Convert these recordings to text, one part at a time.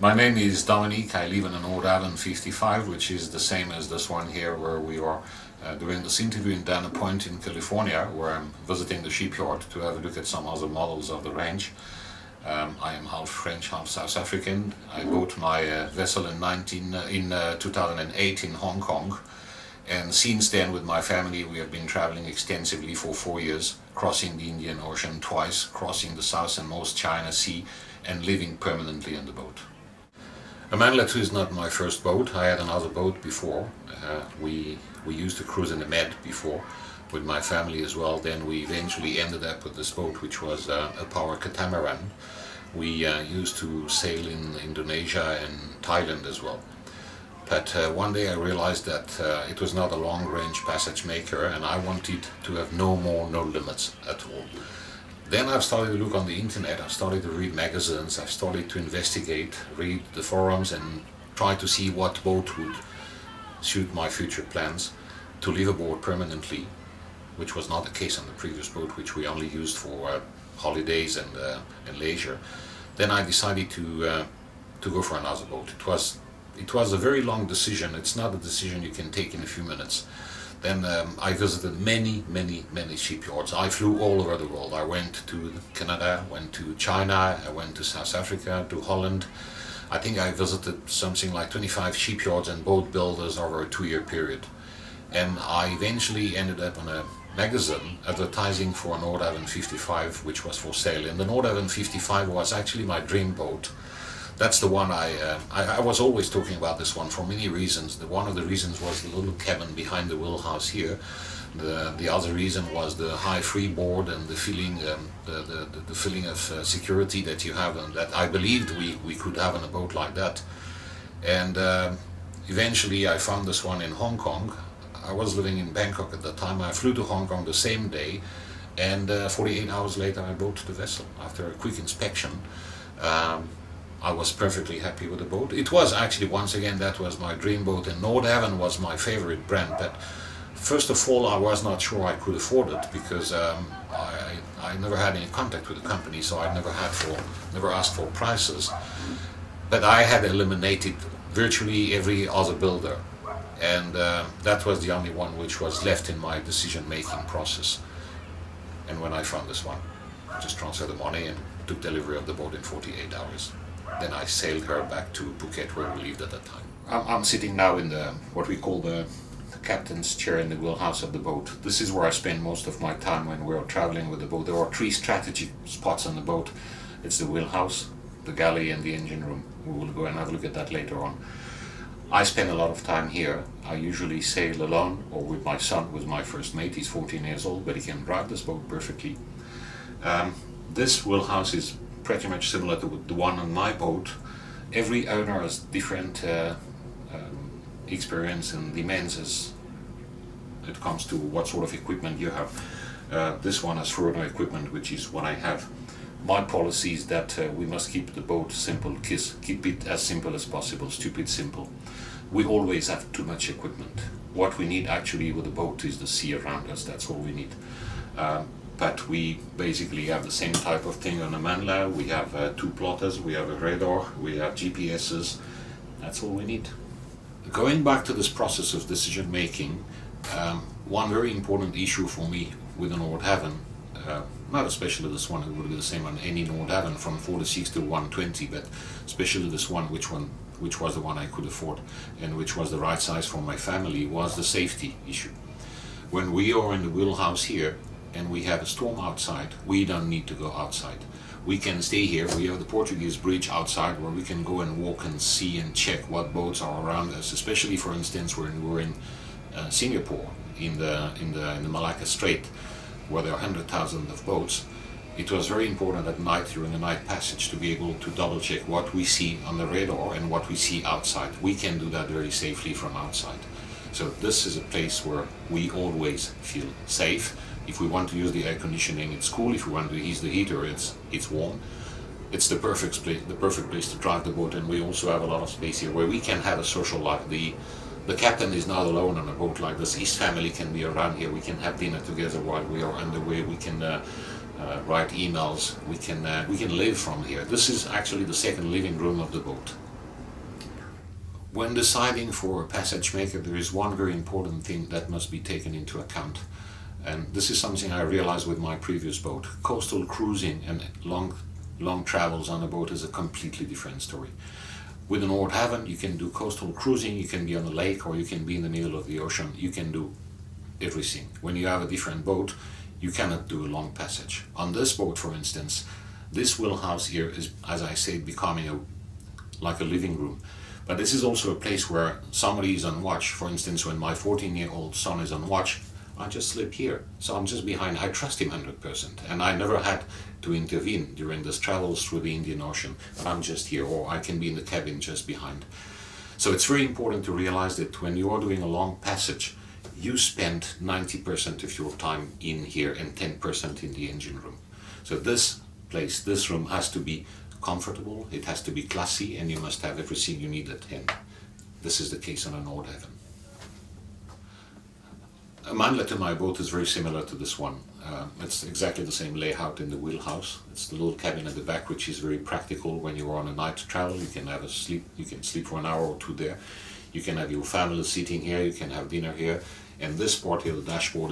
My name is Dominique. I live in a Nordhavn 55, which is the same as this one here where we are doing this interview in Dana Point in California, where I'm visiting the shipyard to have a look at some other models of the range. I am half French, half South African. I bought my vessel in 2008 in Hong Kong, and since then with my family we have been traveling extensively for 4 years, crossing the Indian Ocean twice, crossing the southernmost China Sea, and living permanently in the boat. Amandla II is not my first boat. I had another boat before. We used to cruise in the Med before with my family as well. Then we eventually ended up with this boat, which was a power catamaran. We used to sail in Indonesia and Thailand as well. But one day I realized that it was not a long-range passage maker, and I wanted to have no limits at all. Then I've started to look on the internet, I've started to read magazines, I've started to investigate, read the forums and try to see what boat would suit my future plans to live aboard permanently, which was not the case on the previous boat, which we only used for holidays and leisure. Then I decided to go for another boat. It was a very long decision. It's not a decision you can take in a few minutes. Then I visited many shipyards. I flew all over the world. I went to Canada, went to China, I went to South Africa, to Holland. I think I visited something like 25 shipyards and boat builders over a 2-year period. And I eventually ended up on a magazine advertising for a Nordhavn 55, which was for sale. And the Nordhavn 55 was actually my dream boat. That's the one I was always talking about this one for many reasons. One of the reasons was the little cabin behind the wheelhouse here. The other reason was the high freeboard and the feeling of security that you have, and that I believed we could have on a boat like that. And eventually I found this one in Hong Kong. I was living in Bangkok at the time. I flew to Hong Kong the same day, and 48 hours later I bought the vessel after a quick inspection. I was perfectly happy with the boat. It was actually, once again, that was my dream boat, and Nordhavn was my favorite brand. But first of all, I was not sure I could afford it, because I never had any contact with the company, so I never asked for prices. But I had eliminated virtually every other builder, and that was the only one which was left in my decision-making process. And when I found this one, I just transferred the money and took delivery of the boat in 48 hours. Then I sailed her back to Phuket, where we lived at that time. I'm sitting now in what we call the captain's chair in the wheelhouse of the boat. This is where I spend most of my time when we're traveling with the boat. There are 3 strategic spots on the boat. It's the wheelhouse, the galley, and the engine room. We will go and have a look at that later on. I spend a lot of time here. I usually sail alone or with my son, with my first mate. He's 14 years old, but he can drive this boat perfectly. This wheelhouse is pretty much similar to the one on my boat. Every owner has different experience and demands as it comes to what sort of equipment you have. This one has further equipment, which is what I have. My policy is that we must keep the boat simple, keep it as simple as possible, stupid simple. We always have too much equipment. What we need actually with the boat is the sea around us. That's all we need. But we basically have the same type of thing on Amandla. We have 2 plotters, we have a radar, we have GPSs. That's all we need. Going back to this process of decision making, one very important issue for me with an Nordhavn, not especially this one, it would be the same on any Nordhavn from 46 to 120, but especially this one, which was the one I could afford and which was the right size for my family, was the safety issue. When we are in the wheelhouse here, and we have a storm outside, we don't need to go outside. We can stay here. We have the Portuguese bridge outside where we can go and walk and see and check what boats are around us, especially for instance when we're in Singapore in the Malacca Strait, where there are 100,000 of boats. It was very important at night, during the night passage, to be able to double check what we see on the radar and what we see outside. We can do that very safely from outside. So this is a place where we always feel safe. If we want to use the air conditioning, it's cool. If we want to use the heater, it's warm. It's the perfect place to drive the boat, and we also have a lot of space here where we can have a social life. The captain is not alone on a boat like this. His family can be around here. We can have dinner together while we are underway. We can write emails. We can live from here. This is actually the second living room of the boat. When deciding for a passage maker, there is one very important thing that must be taken into account. And this is something I realized with my previous boat. Coastal cruising and long travels on a boat is a completely different story. With an Nordhavn, you can do coastal cruising, you can be on a lake, or you can be in the middle of the ocean. You can do everything. When you have a different boat, you cannot do a long passage. On this boat, for instance, this wheelhouse here is, as I said, becoming like a living room. But this is also a place where somebody is on watch. For instance, when my 14-year-old son is on watch, I just sleep here. So I'm just behind. I trust him 100%. And I never had to intervene during this travels through the Indian Ocean. But I'm just here, or I can be in the cabin just behind. So it's very important to realize that when you are doing a long passage, you spend 90% of your time in here and 10% in the engine room. So this place, this room has to be comfortable, it has to be classy, and you must have everything you need at hand. This is the case on a Nordhavn. Amandla II, my boat, is very similar to this one. It's exactly the same layout in the wheelhouse. It's the little cabin at the back, which is very practical when you're on a night travel. You can have a sleep, you can sleep for an hour or two there. You can have your family sitting here, you can have dinner here. And this part here, the dashboard,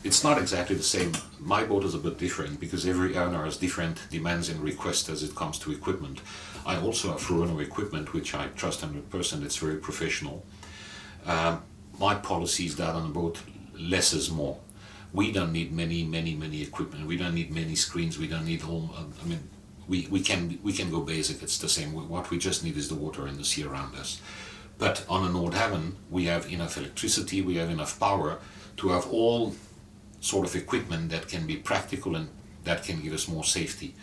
it's not exactly the same. My boat is a bit different because every owner has different demands and requests as it comes to equipment. I also have Furuno equipment, which I trust 100%. It's very professional. My policy is that on a boat, less is more. We don't need many equipment. We don't need many screens. We don't need all. I mean, we can go basic. It's the same. What we just need is the water and the sea around us. But on a Nordhavn, we have enough electricity. We have enough power to have all sort of equipment that can be practical and that can give us more safety.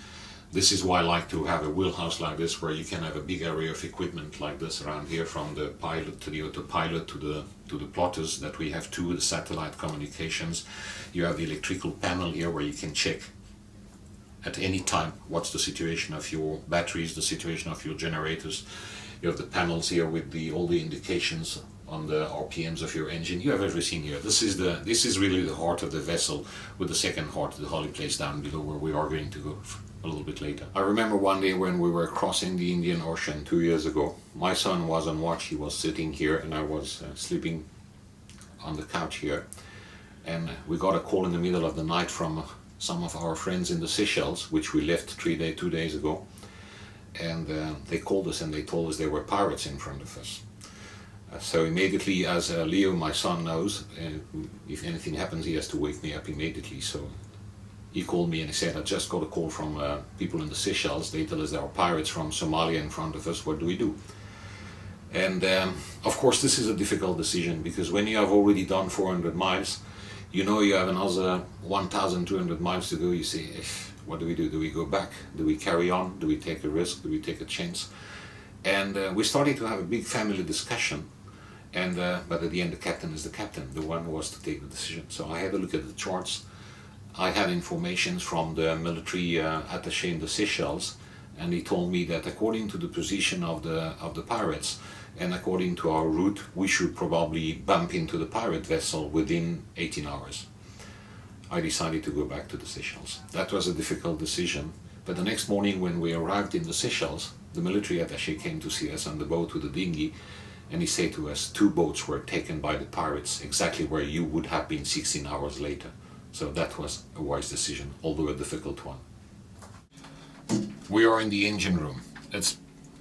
This is why I like to have a wheelhouse like this, where you can have a big area of equipment like this around here, from the pilot to the autopilot to the plotters that we have too, the satellite communications. You have the electrical panel here where you can check at any time what's the situation of your batteries, the situation of your generators. You have the panels here with all the indications on the RPMs of your engine. You have everything here. This is really the heart of the vessel, with the second heart, the holy place down below, where we are going to go a little bit later. I remember one day when we were crossing the Indian Ocean 2 years ago. My son was on watch. He was sitting here and I was sleeping on the couch here. And we got a call in the middle of the night from some of our friends in the Seychelles, which we left 2 days ago. And they called us and they told us there were pirates in front of us. So immediately, as Leo, my son, knows, if anything happens, he has to wake me up immediately. So he called me and he said, I just got a call from people in the Seychelles. They tell us there are pirates from Somalia in front of us. What do we do? And of course, this is a difficult decision, because when you have already done 400 miles, you know you have another 1,200 miles to go. You say, what do we do? Do we go back? Do we carry on? Do we take a risk? Do we take a chance? And we started to have a big family discussion. And but at the end, the captain is the captain. The one who was to take the decision. So I had a look at the charts. I had information from the military attaché in the Seychelles, and he told me that according to the position of the pirates and according to our route, we should probably bump into the pirate vessel within 18 hours. I decided to go back to the Seychelles. That was a difficult decision, but the next morning when we arrived in the Seychelles, the military attaché came to see us on the boat with the dinghy, and he said to us, 2 boats were taken by the pirates exactly where you would have been 16 hours later. So that was a wise decision, although a difficult one. We are in the engine room. It's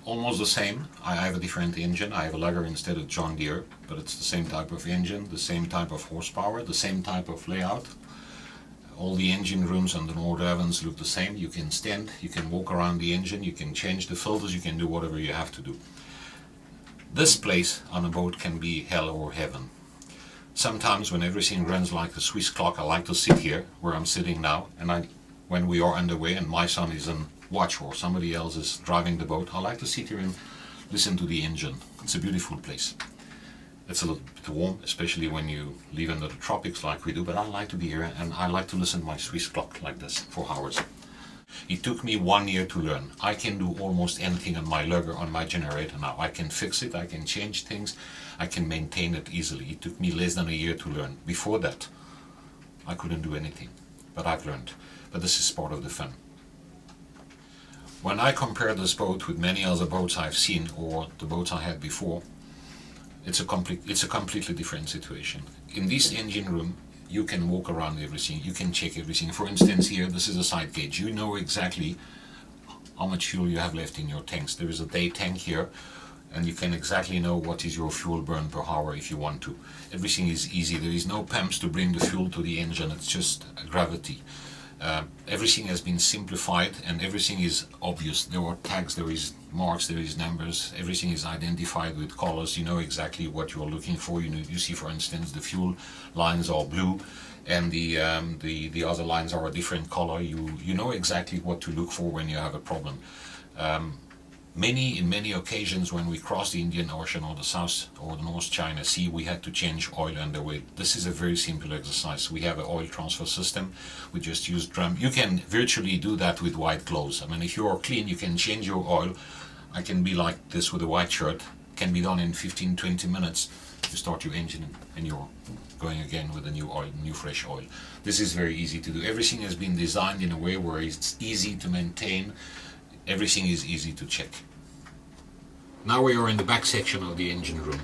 almost the same. I have a different engine. I have a Lugger instead of John Deere, but it's the same type of engine, the same type of horsepower, the same type of layout. All the engine rooms on the Nordhavns look the same. You can stand, you can walk around the engine, you can change the filters, you can do whatever you have to do. This place on a boat can be hell or heaven. Sometimes when everything runs like a Swiss clock, I like to sit here where I'm sitting now, and when we are underway and my son is on watch or somebody else is driving the boat, I like to sit here and listen to the engine. It's a beautiful place. It's a little bit warm, especially when you live under the tropics like we do, but I like to be here and I like to listen to my Swiss clock like this for hours. It took me 1 year to learn. I can do almost anything on my lugger, on my generator now. I can fix it, I can change things, I can maintain it easily. It took me less than a year to learn. Before that, I couldn't do anything, but I've learned. But this is part of the fun. When I compare this boat with many other boats I've seen or the boats I had before, It's a completely different situation. In this engine room, you can walk around everything, you can check everything. For instance, here, this is a side gauge. You know exactly how much fuel you have left in your tanks. There is a day tank here, and you can exactly know what is your fuel burn per hour if you want to. Everything is easy. There is no pumps to bring the fuel to the engine. It's just gravity. Everything has been simplified and everything is obvious. There are tags, there is marks, there is numbers. Everything is identified with colors. You know exactly what you are looking for. You see, for instance, the fuel lines are blue and the other lines are a different color. You know exactly what to look for when you have a problem. In many occasions when we cross the Indian Ocean or the South or the North China Sea, we had to change oil underway. This is a very simple exercise. We have an oil transfer system. We just use drum. You can virtually do that with white clothes. I mean, if you are clean, you can change your oil. I can be like this with a white shirt. Can be done in 15-20 minutes. You start your engine and you're going again with a new oil, new fresh oil. This is very easy to do. Everything has been designed in a way where it's easy to maintain. Everything is easy to check. Now we are in the back section of the engine room.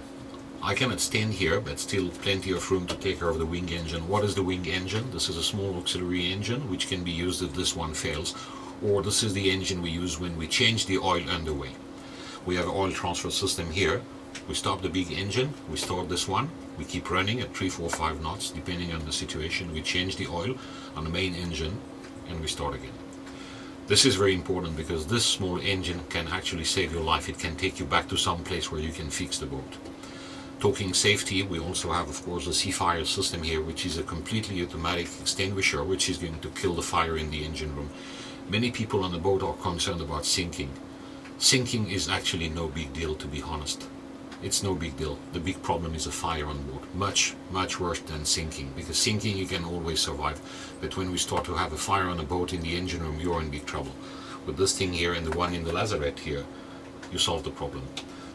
I cannot stand here, but still plenty of room to take care of the wing engine. What is the wing engine? This is a small auxiliary engine which can be used if this one fails, or this is the engine we use when we change the oil underway. We have an oil transfer system here. We stop the big engine, we start this one, we keep running at 3, 4, 5 knots depending on the situation. We change the oil on the main engine and we start again. This is very important because this small engine can actually save your life. It can take you back to some place where you can fix the boat. Talking safety, we also have, of course, a sea fire system here, which is a completely automatic extinguisher, which is going to kill the fire in the engine room. Many people on the boat are concerned about sinking. Sinking is actually no big deal, to be honest. It's no big deal. The big problem is a fire on board. Much, much worse than sinking, because sinking you can always survive. But when we start to have a fire on a boat in the engine room, you're in big trouble. With this thing here and the one in the lazarette here, you solve the problem.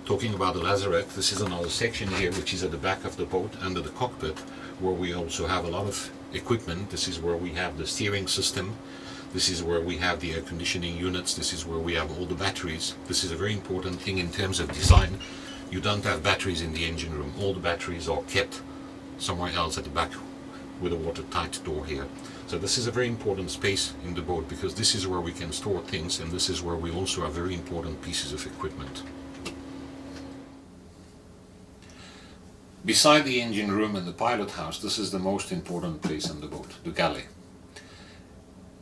Talking about the lazarette, this is another section here which is at the back of the boat under the cockpit, where we also have a lot of equipment. This is where we have the steering system. This is where we have the air conditioning units. This is where we have all the batteries. This is a very important thing in terms of design. You don't have batteries in the engine room. All the batteries are kept somewhere else at the back with a watertight door here. So this is a very important space in the boat because this is where we can store things, and this is where we also have very important pieces of equipment. Beside the engine room and the pilot house, this is the most important place on the boat, the galley.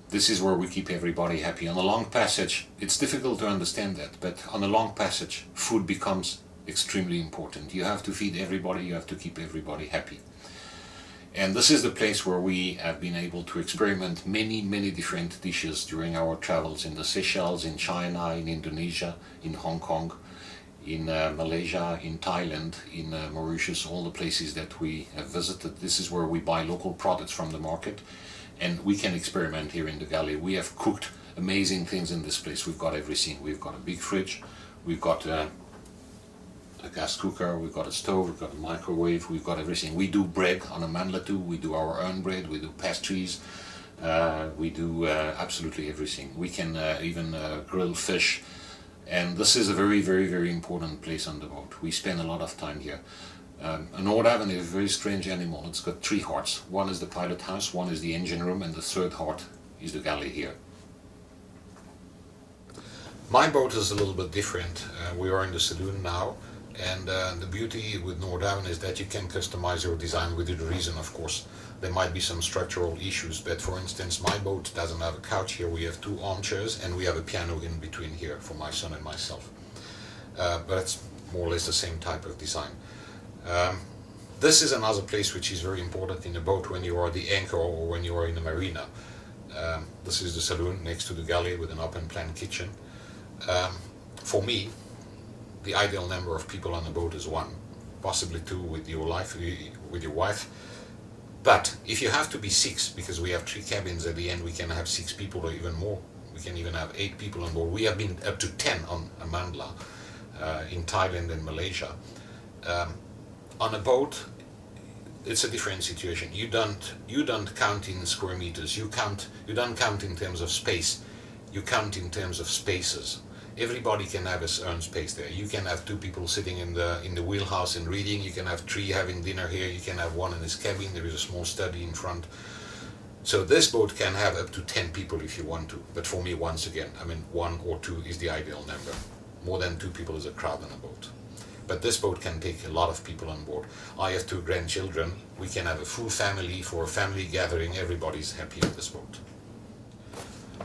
This is where we keep everybody happy. On a long passage, it's difficult to understand that, but on a long passage, food becomes extremely important. You have to feed everybody, you have to keep everybody happy. And this is the place where we have been able to experiment many different dishes during our travels in the Seychelles, in China, in Indonesia, in Hong Kong, in Malaysia, in Thailand, in Mauritius, all the places that we have visited. This is where we buy local products from the market, and we can experiment here in the galley. We have cooked amazing things in this place. We've got everything. We've got a big fridge, we've got a gas cooker, we've got a stove, we've got a microwave, we've got everything. We do bread on Amandla II, we do our own bread, we do pastries, we do absolutely everything. We can even grill fish, and this is a very important place on the boat. We spend a lot of time here. A Nordhavn is a very strange animal. It's got 3 hearts. One is the pilot house, one is the engine room, and the third heart is the galley here. My boat is a little bit different. We are in the saloon now. And the beauty with Nordhavn is that you can customize your design within reason, of course. There might be some structural issues, but for instance, my boat doesn't have a couch here. We have 2 armchairs and we have a piano in between here for my son and myself. But it's more or less the same type of design. This is another place which is very important in the boat when you are the anchor or when you are in the marina. This is the saloon next to the galley with an open-plan kitchen. For me, the ideal number of people on the boat is 1, possibly 2 with your wife. But if you have to be 6, because we have 3 cabins at the end, we can have 6 people or even more. We can even have 8 people on board. We have been up to 10 on Amandla in Thailand and Malaysia. On a boat, it's a different situation. You don't count in square meters. You don't count in terms of space. You count in terms of spaces. everybody can have his own space there. You can have 2 people sitting in the wheelhouse and reading. You can have 3 having dinner here. You can have 1 in his cabin. There is a small study in front. So this boat can have up to 10 people if you want to. But for me, once again, I mean, 1 or 2 is the ideal number. More than 2 people is a crowd on a boat. But this boat can take a lot of people on board. I have 2 grandchildren. We can have a full family for a family gathering. Everybody's happy on this boat.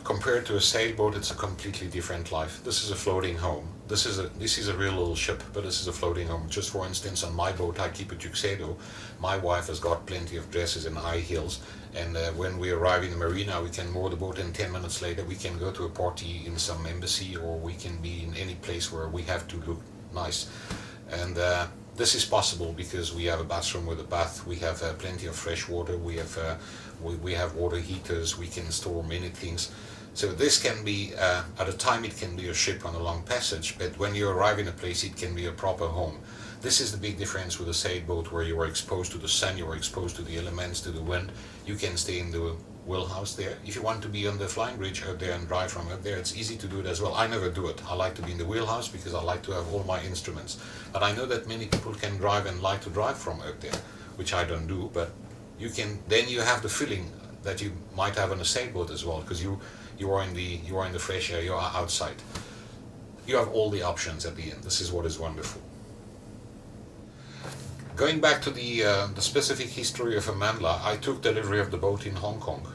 Compared to a sailboat, it's a completely different life. This is a floating home. This is a real little ship, but this is a floating home. Just for instance, on my boat, I keep a tuxedo. My wife has got plenty of dresses and high heels, and when we arrive in the marina, we can moor the boat, and 10 minutes later we can go to a party in some embassy, or we can be in any place where we have to look nice. And this is possible because we have a bathroom with a bath. We have plenty of fresh water. We have water heaters. We can store many things. So this can be, at a time it can be a ship on a long passage, but when you arrive in a place it can be a proper home. This is the big difference with a sailboat, where you are exposed to the sun, you are exposed to the elements, to the wind. You can stay in the wheelhouse there. If you want to be on the flying bridge out there and drive from up there, it's easy to do it as well. I never do it. I like to be in the wheelhouse because I like to have all my instruments. But I know that many people can drive and like to drive from out there, which I don't do, but you can, then you have the feeling that you might have on a sailboat as well, because you are in the fresh air, you are outside. You have all the options at the end. This is what is wonderful. Going back to the specific history of Amandla, I took delivery of the boat in Hong Kong.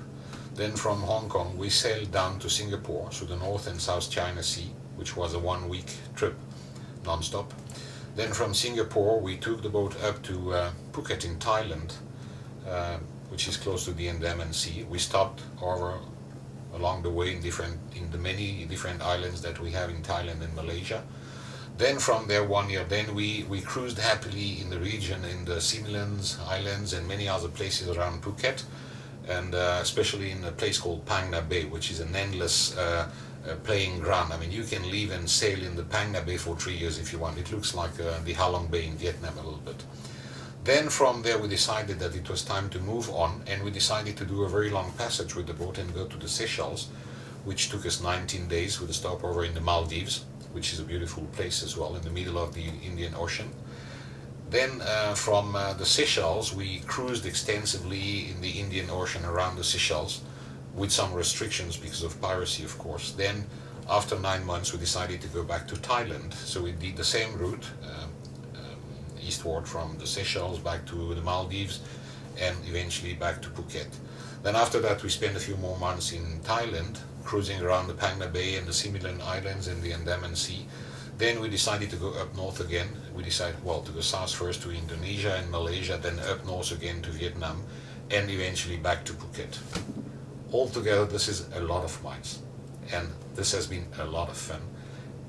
Then from Hong Kong we sailed down to Singapore through the North and South China Sea, which was a 1-week trip, non-stop. Then from Singapore we took the boat up to Phuket in Thailand, which is close to the Nordhavn Sea. We stopped over along the way in the many different islands that we have in Thailand and Malaysia. Then from there 1 year, then we cruised happily in the region, in the Similans Islands and many other places around Phuket, and especially in a place called Phang Nga Bay, which is an endless playing ground. I mean, you can leave and sail in the Phang Nga Bay for 3 years if you want. It looks like the Ha Long Bay in Vietnam a little bit. Then from there we decided that it was time to move on, and we decided to do a very long passage with the boat and go to the Seychelles, which took us 19 days with a stopover in the Maldives, which is a beautiful place as well in the middle of the Indian Ocean. Then from the Seychelles we cruised extensively in the Indian Ocean around the Seychelles, with some restrictions because of piracy, of course. Then after 9 months we decided to go back to Thailand, so we did the same route, eastward from the Seychelles back to the Maldives and eventually back to Phuket. Then after that we spent a few more months in Thailand, cruising around the Phang Nga Bay and the Similan Islands and the Andaman Sea. Then we decided to go up north again. We decided, well, to go south first to Indonesia and Malaysia, then up north again to Vietnam, and eventually back to Phuket. Altogether this is a lot of miles, and this has been a lot of fun.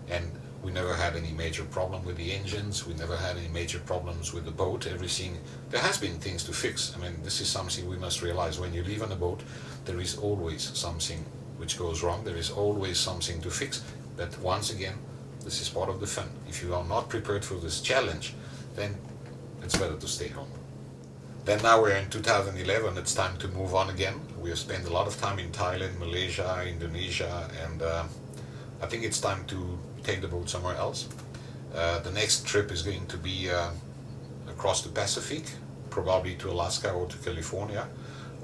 And we never had any major problem with the engines. We never had any major problems with the boat. Everything, there has been things to fix. I mean, this is something we must realize. When you leave on a boat, there is always something which goes wrong. There is always something to fix. But once again, this is part of the fun. If you are not prepared for this challenge, then it's better to stay home. Then now we're in 2011, it's time to move on again. We have spent a lot of time in Thailand, Malaysia, Indonesia, and I think it's time to take the boat somewhere else. The next trip is going to be across the Pacific, probably to Alaska or to California,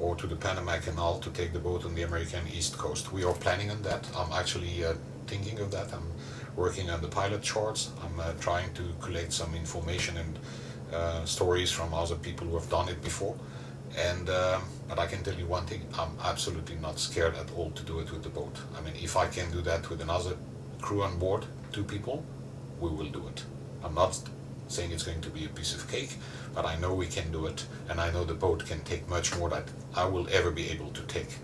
or to the Panama Canal to take the boat on the American East Coast. We are planning on that. I'm actually thinking of that. I'm working on the pilot charts. I'm trying to collect some information and stories from other people who have done it before. And but I can tell you one thing, I'm absolutely not scared at all to do it with the boat. I mean, if I can do that with another crew on board, 2 people, we will do it. I'm not saying it's going to be a piece of cake, but I know we can do it, and I know the boat can take much more than I will ever be able to take.